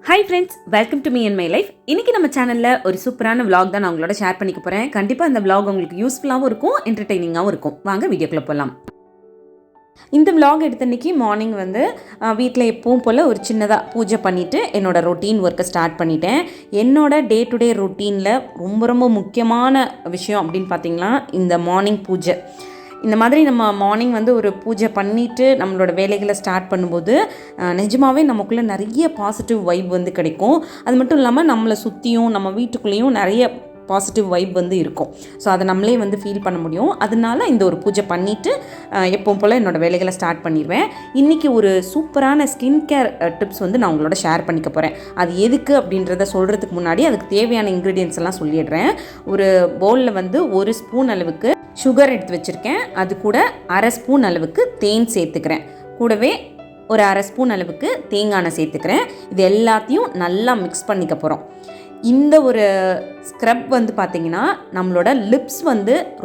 Hi friends, welcome to me and my life. இன்றைக்கி நம்ம சேனலில் ஒரு சூப்பரான vlog தான் நான் உங்களோட ஷேர் பண்ணிக்க போகிறேன். கண்டிப்பாக இந்த vlog உங்களுக்கு யூஸ்ஃபுல்லாகவும் இருக்கும், என்டர்டெய்னிங்காகவும் இருக்கும். வாங்க வீடியோக்குள்ளே போகலாம். இந்த vlog எடுத்த அன்றைக்கி மார்னிங் வீட்டில் எப்பவும் போல் ஒரு சின்னதாக பூஜை பண்ணிவிட்டு என்னோடய ரொட்டீன் ஒர்க்கை ஸ்டார்ட் பண்ணிட்டேன். என்னோடய டே டு டே ரொட்டீனில் ரொம்ப முக்கியமான விஷயம் அப்படின்னு பார்த்திங்கன்னா இந்த மார்னிங் பூஜை. இந்த மாதிரி நம்ம மார்னிங் ஒரு பூஜை பண்ணிவிட்டு நம்மளோட வேலைகளை ஸ்டார்ட் பண்ணும்போது நிஜமாகவே நமக்குள்ளே நிறைய பாசிட்டிவ் வைப் கிடைக்கும். அது மட்டும் இல்லாமல் நம்மளை சுற்றியும் நம்ம வீட்டுக்குள்ளேயும் நிறைய பாசிட்டிவ் வைப் இருக்கும். ஸோ அதை நம்மளே ஃபீல் பண்ண முடியும். அதனால இந்த ஒரு பூஜை பண்ணிவிட்டு எப்பவும் போல் என்னோடய வேலைகளை ஸ்டார்ட் பண்ணிடுவேன். இன்றைக்கி ஒரு சூப்பரான ஸ்கின் கேர் டிப்ஸ் நான் உங்களோட ஷேர் பண்ணிக்க போகிறேன். அது எதுக்கு அப்படின்றத சொல்கிறதுக்கு முன்னாடி அதுக்கு தேவையான இன்க்ரீடியன்ட்ஸ் எல்லாம் சொல்லிடுறேன். ஒரு பவுலில் 1 ஸ்பூன் அளவுக்கு சுகர் எடுத்து வச்சுருக்கேன். அது கூட 1/2 ஸ்பூன் அளவுக்கு தேன் சேர்த்துக்கிறேன். கூடவே ஒரு 1/2 ஸ்பூன் அளவுக்கு தேங்காய் எண்ணெய் சேர்த்துக்கிறேன். இது எல்லாத்தையும் நல்லா மிக்ஸ் பண்ணிக்க போகிறோம். இந்த ஒரு ஸ்க்ரப் பார்த்திங்கன்னா நம்மளோட லிப்ஸ்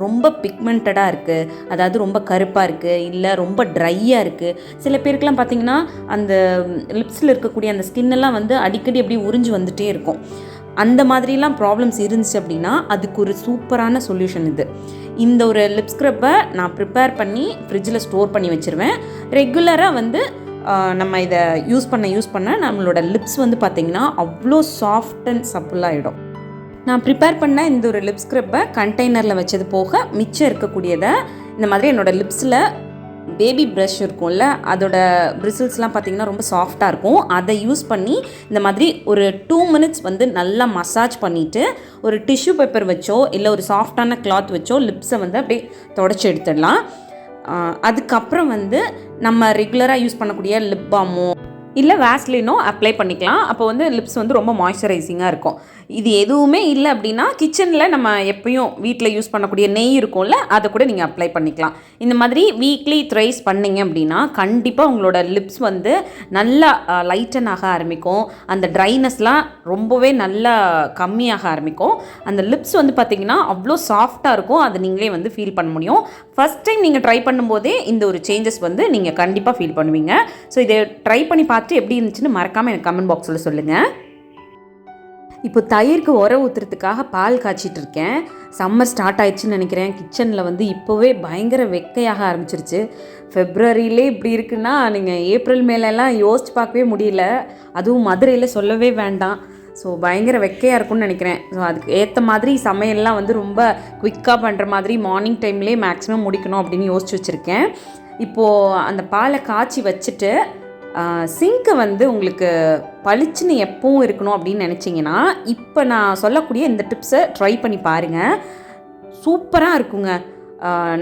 ரொம்ப பிக்மெண்டடாக இருக்குது, அதாவது ரொம்ப கருப்பாக இருக்குது, இல்லை ரொம்ப ட்ரையாக இருக்குது. சில பேருக்குலாம் பார்த்திங்கன்னா அந்த லிப்ஸில் இருக்கக்கூடிய அந்த ஸ்கின்னெல்லாம் அடிக்கடி அப்படியே உறிஞ்சு வந்துகிட்டே இருக்கும். அந்த மாதிரிலாம் ப்ராப்ளம்ஸ் இருந்துச்சு அப்படின்னா அதுக்கு ஒரு சூப்பரான சொல்யூஷன் இது. இந்த ஒரு லிப் ஸ்க்ரப்பை நான் ப்ரிப்பேர் பண்ணி ஃப்ரிட்ஜில் ஸ்டோர் பண்ணி வச்சுருவேன். ரெகுலராக நம்ம இதை யூஸ் பண்ண நம்மளோட லிப்ஸ் பார்த்திங்கன்னா அவ்வளோ சாஃப்ட் அண்ட் சப்புலாகிடும். நான் ப்ரிப்பேர் பண்ண இந்த ஒரு லிப் ஸ்க்ரப்பை கண்டெய்னரில் வச்சது போக மிச்சம் இருக்கக்கூடியதை இந்த மாதிரி என்னோடய லிப்ஸில் பேபி ப்ரஷ் இருக்கும்ல, அதோட பிரிசில்ஸ்லாம் பார்த்திங்கன்னா ரொம்ப சாஃப்டாக இருக்கும். அதை யூஸ் பண்ணி இந்த மாதிரி ஒரு 2 மினிட்ஸ் நல்லா மசாஜ் பண்ணிவிட்டு ஒரு டிஷ்யூ பேப்பர் வச்சோ இல்லை ஒரு சாஃப்டான கிளாத் வச்சோ லிப்ஸை அப்படியே தொடச்சி எடுத்துடலாம். அதுக்கப்புறம் நம்ம ரெகுலராக யூஸ் பண்ணக்கூடிய லிப் பாமோ இல்லை வேஸ்லினோ அப்ளை பண்ணிக்கலாம். அப்போ லிப்ஸ் ரொம்ப மாய்ஸ்சரைசிங்காக இருக்கும். இது எதுவுமே இல்லை அப்படின்னா கிச்சனில் நம்ம எப்பயும் வீட்டில் யூஸ் பண்ணக்கூடிய நெய் இருக்கும்ல, அதை கூட நீங்கள் அப்ளை பண்ணிக்கலாம். இந்த மாதிரி வீக்லி த்ரைஸ் பண்ணிங்க அப்படின்னா கண்டிப்பாக உங்களோட லிப்ஸ் நல்லா லைட்டன் ஆக ஆரம்பிக்கும். அந்த ட்ரைனஸ்லாம் ரொம்பவே நல்லா கம்மியாக ஆரம்பிக்கும். அந்த லிப்ஸ் பார்த்திங்கன்னா அவ்வளோ சாஃப்டாக இருக்கும். அதை நீங்களே ஃபீல் பண்ண முடியும். ஃபஸ்ட் டைம் நீங்கள் ட்ரை பண்ணும்போதே இந்த ஒரு சேஞ்சஸ் நீங்கள் கண்டிப்பாக ஃபீல் பண்ணுவீங்க. ஸோ இதை ட்ரை பண்ணி பார்த்து எப்படி இருந்துச்சுன்னு மறக்காமல் எனக்கு கமெண்ட் பாக்ஸில் சொல்லுங்கள். இப்போ தயிருக்கு உரம் ஊற்றுறதுக்காக பால் காய்ச்சிட்டு இருக்கேன். சம்மர் ஸ்டார்ட் ஆயிடுச்சுன்னு நினைக்கிறேன். கிச்சனில் இப்போவே பயங்கர வெக்கையாக ஆரம்பிச்சிருச்சு. ஃபெப்ரவரியிலே இப்படி இருக்குன்னா நீங்கள் ஏப்ரல் மேலெல்லாம் யோசிச்சு பார்க்கவே முடியல. அதுவும் மதுரையில் சொல்லவே வேண்டாம். ஸோ பயங்கர வெக்கையாக இருக்கும்னு நினைக்கிறேன். ஸோ அதுக்கு ஏற்ற மாதிரி சமையல்லாம் ரொம்ப குயிக்காக பண்ணுற மாதிரி மார்னிங் டைம்லேயே மேக்ஸிமம் முடிக்கணும் அப்படின்னு யோசிச்சு வச்சுருக்கேன். இப்போது அந்த பாலை காய்ச்சி வச்சுட்டு சிங்க்கை உங்களுக்கு பளிச்சுன்னு எப்பவும் இருக்கணும் அப்படின்னு நினச்சிங்கன்னா இப்போ நான் சொல்லக்கூடிய இந்த டிப்ஸை ட்ரை பண்ணி பாருங்கள். சூப்பராக இருக்குங்க.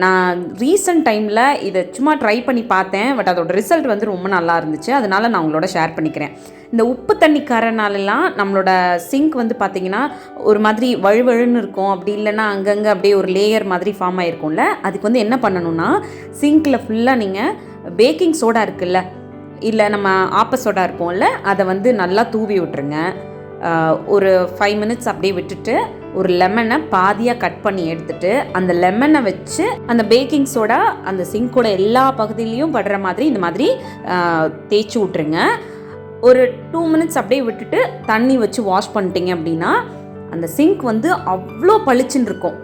நான் ரீசன்ட் டைமில் இதை சும்மா ட்ரை பண்ணி பார்த்தேன். பட் அதோட ரிசல்ட் ரொம்ப நல்லா இருந்துச்சு. அதனால் நான் உங்களோட ஷேர் பண்ணிக்கிறேன். இந்த உப்பு தண்ணி கரனாலெல்லாம் நம்மளோட சிங்க் பார்த்திங்கன்னா ஒரு மாதிரி வழுவழுன்னு இருக்கும். அப்படி இல்லைன்னா அங்கங்கே அப்படியே ஒரு லேயர் மாதிரி ஃபார்ம் ஆகிருக்கும்ல. அதுக்கு என்ன பண்ணணும்னா சிங்க்கில் ஃபுல்லாக நீங்கள் பேக்கிங் சோடா இருக்குல்ல, இல்லை நம்ம ஆப்ப சோடா இருக்கும்ல, அதை நல்லா தூவி விட்டுருங்க. ஒரு 5 மினிட்ஸ் அப்படியே விட்டுட்டு ஒரு லெமனை பாதியாக கட் பண்ணி எடுத்துட்டு அந்த லெமனை வச்சு அந்த பேக்கிங் சோடா அந்த சிங்கோட எல்லா பகுதியிலையும் படுற மாதிரி இந்த மாதிரி தேய்ச்சி விட்ருங்க. ஒரு 2 மினிட்ஸ் அப்படியே விட்டுட்டு தண்ணி வச்சு வாஷ் பண்ணிட்டீங்க அப்படின்னா அந்த சிங்க் அவ்வளோ பளிச்சுன்னு இருக்கும்.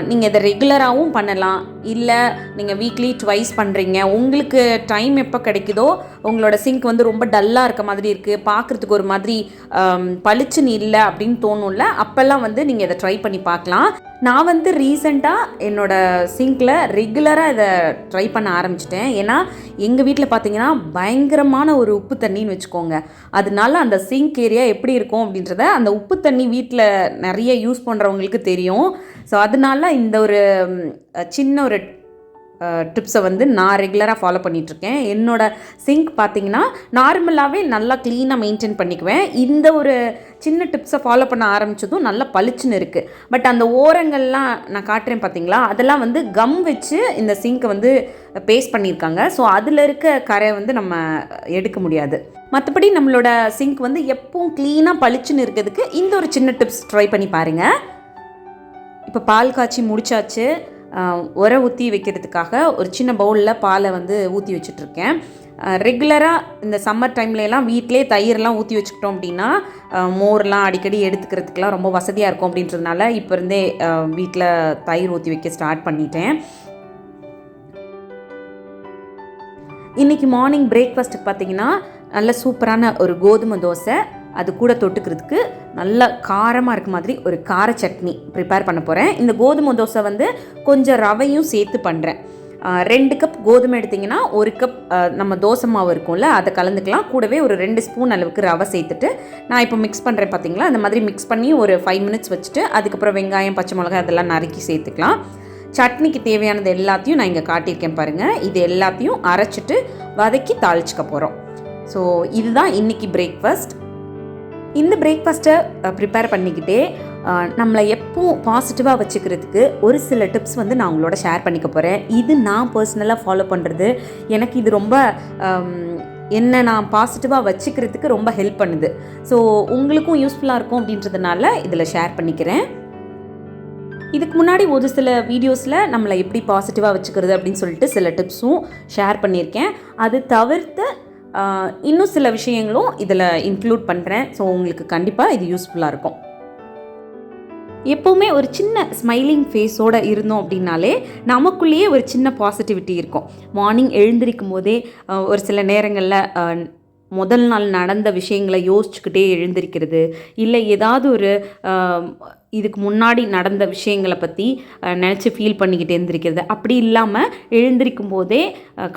நீங்கள் இதை ரெகுலராகவும் பண்ணலாம். இல்லை நீங்கள் வீக்லி ட்வைஸ் பண்ணுறீங்க, உங்களுக்கு டைம் எப்போ கிடைக்குதோ, உங்களோட சிங்க் ரொம்ப டல்லாக இருக்க மாதிரி இருக்குது, பார்க்குறதுக்கு ஒரு மாதிரி பளிச்சுன்னு இல்லை அப்படின்னு தோணும்ல, அப்போல்லாம் நீங்கள் இதை ட்ரை பண்ணி பார்க்கலாம். நான் ரீசெண்டாக என்னோடய சிங்க்கில் ரெகுலராக இதை ட்ரை பண்ண ஆரம்பிச்சிட்டேன். ஏன்னா எங்கள் வீட்டில் பார்த்தீங்கன்னா பயங்கரமான ஒரு உப்பு தண்ணின்னு வச்சுக்கோங்க. அதனால அந்த சிங்க் ஏரியா எப்படி இருக்கும் அப்படின்றத அந்த உப்பு தண்ணி வீட்டில் நிறைய யூஸ் பண்ணுறவங்களுக்கு தெரியும். ஸோ அதனால இந்த ஒரு சின்ன ஒரு டிப்ஸை நான் ரெகுலராக ஃபாலோ பண்ணிகிட்ருக்கேன். என்னோடய சிங்க் பார்த்திங்கன்னா நார்மலாகவே நல்லா க்ளீனாக மெயின்டைன் பண்ணிக்குவேன். இந்த ஒரு சின்ன டிப்ஸை ஃபாலோ பண்ண ஆரம்பித்ததும் நல்லா பளிச்சுன்னு இருக்குது. பட் அந்த ஓரங்கள்லாம் நான் காட்டுறேன் பார்த்திங்களா, அதெல்லாம் கம் வச்சு இந்த சிங்க்கை பேஸ்ட் பண்ணியிருக்காங்க. ஸோ அதில் இருக்க கரை நம்ம எடுக்க முடியாது. மற்றபடி நம்மளோட சிங்க் எப்பவும் க்ளீனாக பளிச்சுன்னு இருக்கிறதுக்கு இந்த ஒரு சின்ன டிப்ஸ் ட்ரை பண்ணி பாருங்கள். இப்போ பால் காய்ச்சி முடிச்சாச்சு. உர ஊற்றி வைக்கிறதுக்காக ஒரு சின்ன பவுலில் பாலை வந்து ஊற்றி வச்சுட்ருக்கேன். ரெகுலராக இந்த சம்மர் டைம்லலாம் வீட்டிலே தயிரெலாம் ஊற்றி வச்சுக்கிட்டோம் அப்படின்னா மோர்லாம் அடிக்கடி எடுத்துக்கிறதுக்கெலாம் ரொம்ப வசதியாக இருக்கும் அப்படின்றதுனால இப்போ இருந்தே வீட்டில் தயிர் ஊற்றி வைக்க ஸ்டார்ட் பண்ணிட்டேன். இன்றைக்கி மார்னிங் பிரேக்ஃபாஸ்ட்டுக்கு பார்த்திங்கன்னா நல்ல சூப்பரான ஒரு கோதுமை தோசை, அது கூட தொட்டுக்கிறதுக்கு நல்ல காரமாக இருக்க மாதிரி ஒரு கார சட்னி ப்ரிப்பேர் பண்ண போகிறேன். இந்த கோதுமை தோசை வந்து கொஞ்சம் ரவையும் சேர்த்து பண்ணுறேன். 2 கப் கோதுமை எடுத்திங்கன்னா 1 கப் நம்ம தோசை மாவு இருக்கும்ல அதை கலந்துக்கலாம். கூடவே ஒரு 2 ஸ்பூன் அளவுக்கு ரவை சேர்த்துட்டு நான் இப்போ மிக்ஸ் பண்ணுறேன் பார்த்திங்களா. அந்த மாதிரி மிக்ஸ் பண்ணி ஒரு 5 மினிட்ஸ் வச்சுட்டு அதுக்கப்புறம் வெங்காயம், பச்சை மிளகாய் அதெல்லாம் நறுக்கி சேர்த்துக்கலாம். சட்னிக்கு தேவையானது எல்லாத்தையும் நான் இங்கே காட்டியிருக்கேன் பாருங்கள். இது எல்லாத்தையும் அரைச்சிட்டு வதக்கி தாளிச்சிக்க போகிறோம். ஸோ இதுதான் இன்றைக்கி பிரேக்ஃபாஸ்ட். இந்த பிரேக்ஃபாஸ்ட்டை ப்ரிப்பேர் பண்ணிக்கிட்டே நம்மளை எப்பவும் பாசிட்டிவாக வச்சுக்கிறதுக்கு ஒரு சில டிப்ஸ் வந்து நான் உங்களோட ஷேர் பண்ணிக்க போகிறேன். இது நான் பர்சனலாக ஃபாலோ பண்ணுறது. எனக்கு இது ரொம்ப என்ன நான் பாசிட்டிவாக வச்சுக்கிறதுக்கு ரொம்ப ஹெல்ப் பண்ணுது. ஸோ உங்களுக்கும் யூஸ்ஃபுல்லாக இருக்கும் அப்படின்றதுனால இதில் ஷேர் பண்ணிக்கிறேன். இதுக்கு முன்னாடி ஒரு சில வீடியோஸில் நம்மளை எப்படி பாசிட்டிவாக வச்சுக்கிறது அப்படின்னு சொல்லிட்டு சில டிப்ஸும் ஷேர் பண்ணியிருக்கேன். அது தவிர்த்து இன்னும் சில விஷயங்களும் இதில் இன்க்ளூட் பண்ணுறேன். ஸோ உங்களுக்கு கண்டிப்பாக இது யூஸ்ஃபுல்லாக இருக்கும். எப்போவுமே ஒரு சின்ன ஸ்மைலிங் ஃபேஸோடு இருந்தோம் அப்படின்னாலே நமக்குள்ளேயே ஒரு சின்ன பாசிட்டிவிட்டி இருக்கும். மார்னிங் எழுந்திருக்கும் போதே ஒரு சில நேரங்களில் முதல் நாள் நடந்த விஷயங்களை யோசிச்சுக்கிட்டே எழுந்திருக்கிறது, இல்லை ஏதாவது ஒரு இதுக்கு முன்னாடி நடந்த விஷயங்களை பற்றி நினச்சி ஃபீல் பண்ணிக்கிட்டே எழுந்திருக்கிறது. அப்படி இல்லாமல் எழுந்திருக்கும் போதே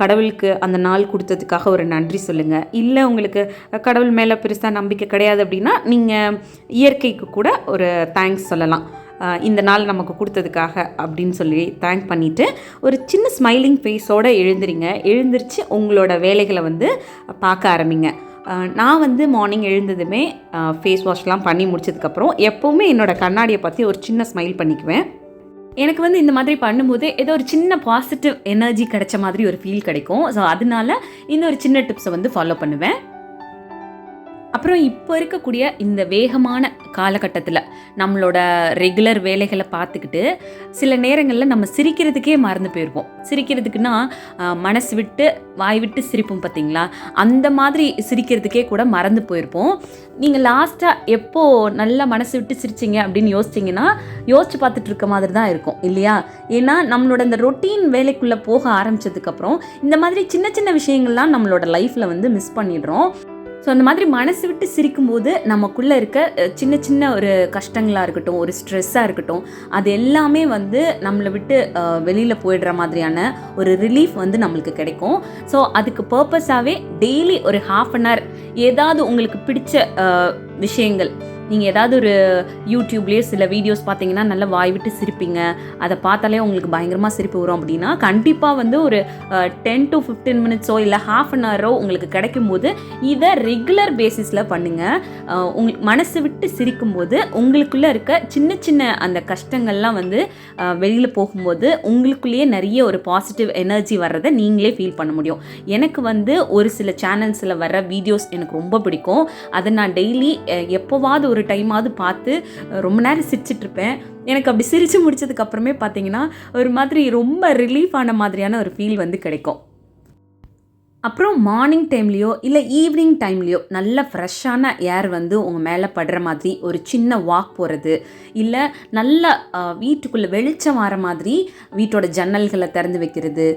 கடவுளுக்கு அந்த நாள் கொடுத்ததுக்காக ஒரு நன்றி சொல்லுங்கள். இல்லை உங்களுக்கு கடவுள் மேலே பெருசாக நம்பிக்கை கிடையாது அப்படின்னா நீங்கள் இயற்கைக்கு கூட ஒரு தேங்க்ஸ் சொல்லலாம். இந்த நாள் நமக்கு கொடுத்ததுக்காக அப்படின்னு சொல்லி தேங்க் பண்ணிவிட்டு ஒரு சின்ன ஸ்மைலிங் ஃபேஸோடு எழுந்திரிச்சு உங்களோட வேலைகளை வந்து பார்க்க ஆரம்பிங்க. நான் வந்து மார்னிங் எழுந்ததுமே ஃபேஸ் வாஷ்லாம் பண்ணி முடிச்சதுக்கப்புறம் எப்போவுமே என்னோடய கண்ணாடியை பற்றி ஒரு சின்ன ஸ்மைல் பண்ணிக்குவேன். எனக்கு வந்து இந்த மாதிரி பண்ணும்போது ஏதோ ஒரு சின்ன பாசிட்டிவ் எனர்ஜி கிடைச்ச மாதிரி ஒரு ஃபீல் கிடைக்கும். ஸோ அதனால இந்த ஒரு சின்ன டிப்ஸை வந்து ஃபாலோ பண்ணுவேன். அப்புறம் இப்போ இருக்கக்கூடிய இந்த வேகமான காலகட்டத்தில் நம்மளோட ரெகுலர் வேலைகளை பார்த்துக்கிட்டு சில நேரங்களில் நம்ம சிரிக்கிறதுக்கே மறந்து போயிருப்போம். சிரிக்கிறதுக்குன்னா மனசு விட்டு வாய் விட்டு சிரிப்போம் பார்த்திங்களா, அந்த மாதிரி சிரிக்கிறதுக்கே கூட மறந்து போயிருப்போம். நீங்கள் லாஸ்ட்டாக எப்போது நல்லா மனசு விட்டு சிரிச்சிங்க அப்படின்னு யோசிச்சு பார்த்துட்டு இருக்க மாதிரி தான் இருக்கும் இல்லையா? ஏன்னா நம்மளோட இந்த ரொட்டீன் வேலைக்குள்ளே போக ஆரம்பித்ததுக்கப்புறம் இந்த மாதிரி சின்ன சின்ன விஷயங்கள்லாம் நம்மளோட லைஃப்பில் வந்து மிஸ் பண்ணிடுறோம். ஸோ அந்த மாதிரி மனசு விட்டு சிரிக்கும்போது நமக்குள்ளே இருக்க சின்ன சின்ன ஒரு கஷ்டங்களாக இருக்கட்டும், ஒரு ஸ்ட்ரெஸ்ஸாக இருக்கட்டும், அது எல்லாமே வந்து நம்மளை விட்டு வெளியில் போயிடுற மாதிரியான ஒரு ரிலீஃப் வந்து நம்மளுக்கு கிடைக்கும். ஸோ அதுக்கு பர்பஸாகவே டெய்லி ஒரு 1/2 அன் ஹவர் ஏதாவது உங்களுக்கு பிடிச்ச விஷயங்கள், நீங்கள் ஏதாவது ஒரு யூடியூப்லேயே சில வீடியோஸ் பார்த்தீங்கன்னா நல்லா வாய் விட்டு சிரிப்பீங்க, அதை பார்த்தாலே உங்களுக்கு பயங்கரமாக சிரிப்பு வரும் அப்படின்னா கண்டிப்பாக வந்து ஒரு 10 to 15 மினிட்ஸோ இல்லை 1/2 அன் ஹவரோ உங்களுக்கு கிடைக்கும் போது இதை ரெகுலர் பேசிஸில் பண்ணுங்கள். உங்களுக்கு மனசு விட்டு சிரிக்கும்போது உங்களுக்குள்ளே இருக்க சின்ன சின்ன அந்த கஷ்டங்கள்லாம் வந்து வெளியில் போகும்போது உங்களுக்குள்ளேயே நிறைய ஒரு பாசிட்டிவ் எனர்ஜி வர்றதை நீங்களே ஃபீல் பண்ண முடியும். எனக்கு வந்து ஒரு சில சேனல்ஸில் வர வீடியோஸ் எனக்கு ரொம்ப பிடிக்கும். அதை நான் டெய்லி எப்போவாவது ஒரு டைமாவது பார்த்து ரொம்ப நேரம் சிரிச்சிட்ருப்பேன். எனக்கு அப்படி சிரித்து முடிச்சதுக்கப்புறமே பார்த்தீங்கன்னா ஒரு மாதிரி ரொம்ப ரிலீஃப் ஆன மாதிரியான ஒரு ஃபீல் வந்து கிடைக்கும். அப்புறம் மார்னிங் டைம்லேயோ இல்லை ஈவினிங் டைம்லேயோ நல்ல ஃப்ரெஷ்ஷான ஏர் வந்து உங்கள் மேலே படுற மாதிரி ஒரு சின்ன வாக் போகிறது, இல்லை நல்ல வீட்டுக்குள்ளே வெளிச்சம் வர மாதிரி வீட்டோட ஜன்னல்களை திறந்து வைக்கிறது,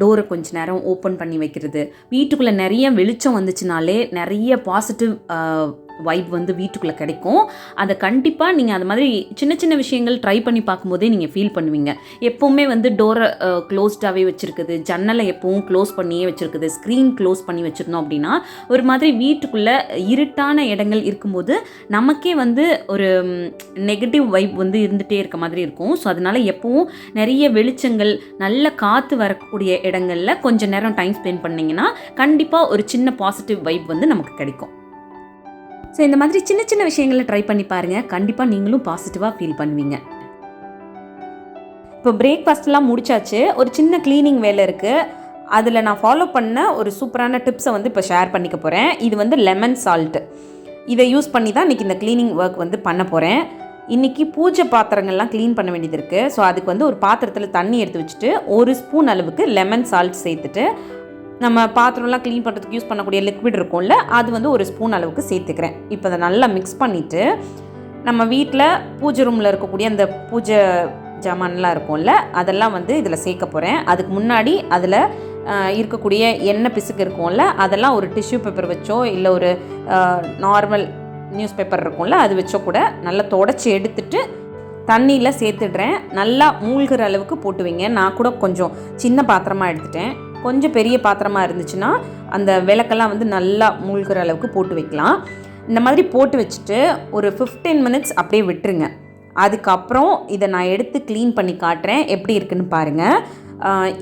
டோரை கொஞ்சம் நேரம் ஓப்பன் பண்ணி வைக்கிறது, வீட்டுக்குள்ளே நிறைய வெளிச்சம் வந்துச்சுனாலே நிறைய பாசிட்டிவ் வைப் வந்து வீட்டுக்குள்ளே கிடைக்கும். அதை கண்டிப்பாக நீங்கள் அது மாதிரி சின்ன சின்ன விஷயங்கள் ட்ரை பண்ணி பார்க்கும்போதே நீங்கள் ஃபீல் பண்ணுவீங்க. எப்போவுமே வந்து டோரை க்ளோஸ்டாகவே வச்சுருக்குது, ஜன்னலை எப்பவும் க்ளோஸ் பண்ணியே வச்சுருக்குது, ஸ்க்ரீன் க்ளோஸ் பண்ணி வச்சுருந்தோம் அப்படின்னா ஒரு மாதிரி வீட்டுக்குள்ளே இருட்டான இடங்கள் இருக்கும்போது நமக்கே வந்து ஒரு நெகட்டிவ் வைப் வந்து இருந்துகிட்டே இருக்க மாதிரி இருக்கும். ஸோ அதனால் எப்பவும் நிறைய வெளிச்சங்கள் நல்ல காற்று வரக்கூடிய இடங்களில் கொஞ்சம் நேரம் டைம் ஸ்பெண்ட் பண்ணிங்கன்னா கண்டிப்பாக ஒரு சின்ன பாசிட்டிவ் வைப் வந்து நமக்கு கிடைக்கும். ஸோ இந்த மாதிரி சின்ன சின்ன விஷயங்களை ட்ரை பண்ணி பாருங்கள், கண்டிப்பாக நீங்களும் பாசிட்டிவாக ஃபீல் பண்ணுவீங்க. இப்போ பிரேக்ஃபாஸ்ட்லாம் முடிச்சாச்சு, ஒரு சின்ன க்ளீனிங் வேலை இருக்குது. அதில் நான் ஃபாலோ பண்ண ஒரு சூப்பரான டிப்ஸை வந்து இப்போ ஷேர் பண்ணிக்க போகிறேன். இது வந்து லெமன் சால்ட்டு, இதை யூஸ் பண்ணி தான் இன்றைக்கி இந்த க்ளீனிங் ஒர்க் வந்து பண்ண போகிறேன். இன்றைக்கி பூஜை பாத்திரங்கள்லாம் க்ளீன் பண்ண வேண்டியது இருக்குது. ஸோ அதுக்கு வந்து ஒரு பாத்திரத்தில் தண்ணி எடுத்து வச்சுட்டு 1 ஸ்பூன் அளவுக்கு லெமன் சால்ட் சேர்த்துட்டு நம்ம பாத்திரம்லாம் க்ளீன் பண்ணுறதுக்கு யூஸ் பண்ணக்கூடிய லிக்விட் இருக்கும்ல, அது வந்து 1 ஸ்பூன் அளவுக்கு சேர்த்துக்கிறேன். இப்போ அதை நல்லா மிக்ஸ் பண்ணிவிட்டு நம்ம வீட்டில் பூஜை ரூமில் இருக்கக்கூடிய அந்த பூஜை ஜாமான்லாம் இருக்கும்ல, அதெல்லாம் வந்து இதில் சேர்க்க போகிறேன். அதுக்கு முன்னாடி அதில் இருக்கக்கூடிய எண்ணெய் பிசுக்கு இருக்கும்ல, அதெல்லாம் ஒரு டிஷ்யூ பேப்பர் வச்சோ இல்லை ஒரு நார்மல் நியூஸ் பேப்பர் இருக்கும்ல, அது வச்சோ கூட நல்லா தொடச்சி எடுத்துட்டு தண்ணியில் சேர்த்துடுறேன். நல்லா மூழ்கிற அளவுக்கு போட்டு வைங்க. நான் கூட கொஞ்சம் சின்ன பாத்திரமாக எடுத்துட்டேன். கொஞ்சம் பெரிய பாத்திரமாக இருந்துச்சுன்னா அந்த விளக்கெல்லாம் வந்து நல்லா மூழ்கிற அளவுக்கு போட்டு வைக்கலாம். இந்த மாதிரி போட்டு வச்சுட்டு ஒரு 15 மினிட்ஸ் அப்படியே விட்டுருங்க. அதுக்கப்புறம் இதை நான் எடுத்து க்ளீன் பண்ணி காட்டுறேன், எப்படி இருக்குன்னு பாருங்கள்.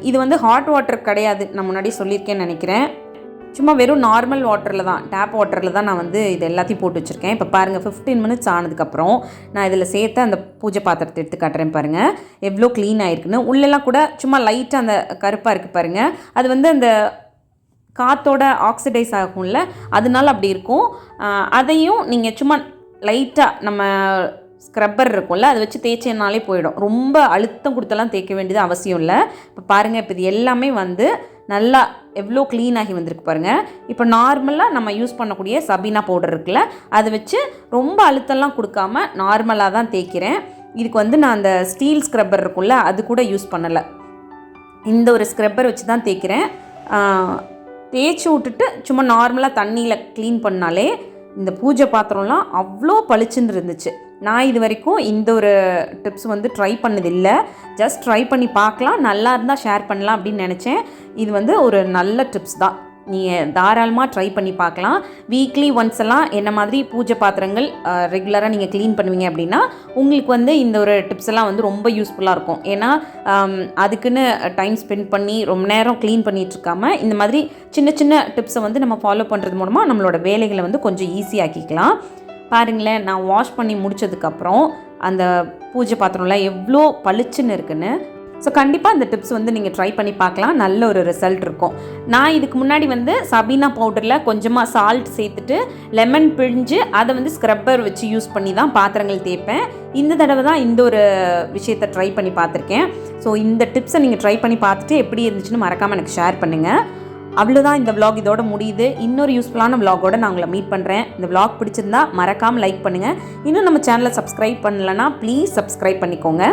இது வந்து ஹாட் வாட்டர் கிடையாது, நான் முன்னாடி சொல்லியிருக்கேன்னு நினைக்கிறேன். சும்மா வெறும் நார்மல் வாட்டரில் தான், டேப் வாட்டரில் தான் நான் வந்து இது எல்லாத்தையும் போட்டு வச்சுருக்கேன். இப்போ பாருங்கள் 15 மினிட்ஸ் ஆனதுக்கப்புறம் நான் இதில் சேர்த்து அந்த பூஜை பாத்திரத்தை எடுத்து காட்டுறேன் பாருங்கள், எவ்வளோ க்ளீன் ஆகிருக்குன்னு. உள்ளெல்லாம் கூட சும்மா லைட்டாக அந்த கருப்பாக இருக்குது பாருங்கள், அது வந்து அந்த காற்றோட ஆக்சிடைஸ் ஆகும்ல, அதனால அப்படி இருக்கும். அதையும் நீங்கள் சும்மா லைட்டாக நம்ம ஸ்க்ரப்பர் இருக்கும்ல, அதை வச்சு தேய்ச்சினாலே போயிடும். ரொம்ப அழுத்தம் கொடுத்தெல்லாம் தேய்க்க வேண்டியது அவசியம் இல்லை. இப்போ பாருங்கள், இப்போ இது எல்லாமே வந்து நல்லா எவ்வளோ க்ளீனாகி வந்திருக்கு பாருங்கள். இப்போ நார்மலாக நம்ம யூஸ் பண்ணக்கூடிய சபீனா பவுடர் இருக்குல்ல, அதை வச்சு ரொம்ப அழுத்தம்லாம் கொடுக்காம நார்மலாக தான் தேய்க்கிறேன். இதுக்கு வந்து நான் அந்த ஸ்டீல் ஸ்க்ரப்பர் இருக்கும்ல, அது கூட யூஸ் பண்ணலை. இந்த ஒரு ஸ்க்ரப்பர் வச்சு தான் தேய்க்கிறேன். தேய்ச்சி விட்டுட்டு சும்மா நார்மலாக தண்ணியில் க்ளீன் பண்ணாலே இந்த பூஜை பாத்திரம்லாம் அவ்வளோ பளிச்சுன்னு இருந்துச்சு. நான் இது வரைக்கும் இந்த ஒரு டிப்ஸ் வந்து ட்ரை பண்ணதில்லை. ஜஸ்ட் ட்ரை பண்ணி பார்க்கலாம், நல்லா இருந்தால் ஷேர் பண்ணலாம் அப்படின்னு நினச்சேன். இது வந்து ஒரு நல்ல டிப்ஸ் தான், நீங்கள் தாராளமாக ட்ரை பண்ணி பார்க்கலாம். வீக்லி ஒன்ஸ் எல்லாம் என்ன மாதிரி பூஜை பாத்திரங்கள் ரெகுலராக நீங்கள் க்ளீன் பண்ணுவீங்க அப்படின்னா உங்களுக்கு வந்து இந்த ஒரு டிப்ஸ் எல்லாம் வந்து ரொம்ப யூஸ்ஃபுல்லாக இருக்கும். ஏன்னா அதுக்குன்னு டைம் ஸ்பெண்ட் பண்ணி ரொம்ப நேரம் க்ளீன் பண்ணிகிட்ருக்காமல் இந்த மாதிரி சின்ன சின்ன டிப்ஸை வந்து நம்ம ஃபாலோ பண்ணுறது மூலமாக நம்மளோட வேலைகளை வந்து கொஞ்சம் ஈஸியாக்கிக்கலாம். பாருங்களேன், நான் வாஷ் பண்ணி முடித்ததுக்கப்புறம் அந்த பூஜை பாத்திரம்லாம் எவ்வளோ பளிச்சுன்னு இருக்குன்னு. ஸோ கண்டிப்பாக இந்த டிப்ஸ் வந்து நீங்கள் ட்ரை பண்ணி பார்க்கலாம், நல்ல ஒரு ரிசல்ட் இருக்கும். நான் இதுக்கு முன்னாடி வந்து சபீனா பவுடரில் கொஞ்சமாக சால்ட் சேர்த்துட்டு லெமன் பிழிஞ்சு அதை வந்து ஸ்க்ரப்பர் வச்சு யூஸ் பண்ணி தான் பாத்திரங்கள் தேய்ப்பேன். இந்த தடவை தான் இந்த ஒரு விஷயத்தை ட்ரை பண்ணி பார்த்துருக்கேன். ஸோ இந்த டிப்ஸை நீங்கள் ட்ரை பண்ணி பார்த்துட்டு எப்படி இருந்துச்சுன்னு மறக்காமல் எனக்கு ஷேர் பண்ணுங்கள். அவ்வளோதான், இந்த vlog இதோட முடியுது. இன்னொரு யூஸ்ஃபுல்லான vlogஓட நான் உங்களை மீட் பண்ணுறேன். இந்த vlog பிடிச்சிருந்தா மறக்காமல் லைக் பண்ணுங்கள். இன்னும் நம்ம சேனலை சப்ஸ்கிரைப் பண்ணலைன்னா ப்ளீஸ் சப்ஸ்கிரைப் பண்ணிக்கோங்க.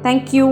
தேங்க்யூ.